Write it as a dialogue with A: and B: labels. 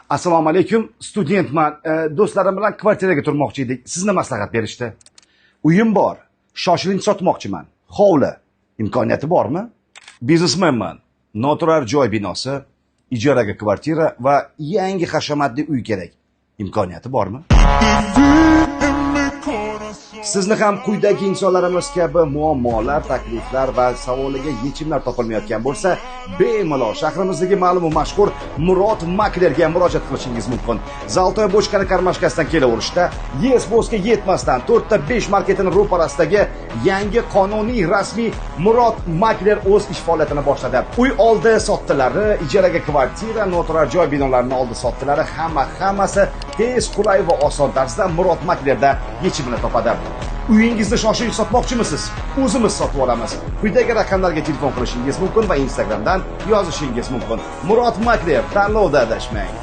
A: Assalomu alaykum, studentman. Do'stlarim bilan kvartiraga turmoqchi edik. Sizni maslahat berishdi. Uyim bor, shoshilinch sotmoqchiman. Hovli, imkoniyati bormi? Biznesmenman. Noturar joy binosi, ijaraga kvartira va yangi hashamatli uy kerak. Imkoniyati bormi? Sizni ham quyidagi insonlarimiz kabi muammolar, takliflar va savoliga yechimlar topilmayotgan bo'lsa, bemalol shahrimizdagi ma'lum va mashhur Murod Maklerga murojaat qilishingiz mumkin. Zaltoy Bochkani karmashkasidan kelaverishda, Yesbosga yetmasdan 4 ta 5 marketining ro'parasidagi yangi qonuniy rasmiy Murod Makler o'z ish faoliyatini boshladi. Uy oldi sotdilari, ijaraga kvartira, noturar joy binolarining oldi sotdilari hammasi tez, qulay va oson tarzda Murod Maklerda yechimini topadi. Uyingizni shoshilinch sotmoqchimisiz? O'zimiz sotib olamiz. Quyidagi raqamlarga telefon qilishingiz mumkin va Instagramdan yozishingiz mumkin. Murod Makler, tanlovda adashmang.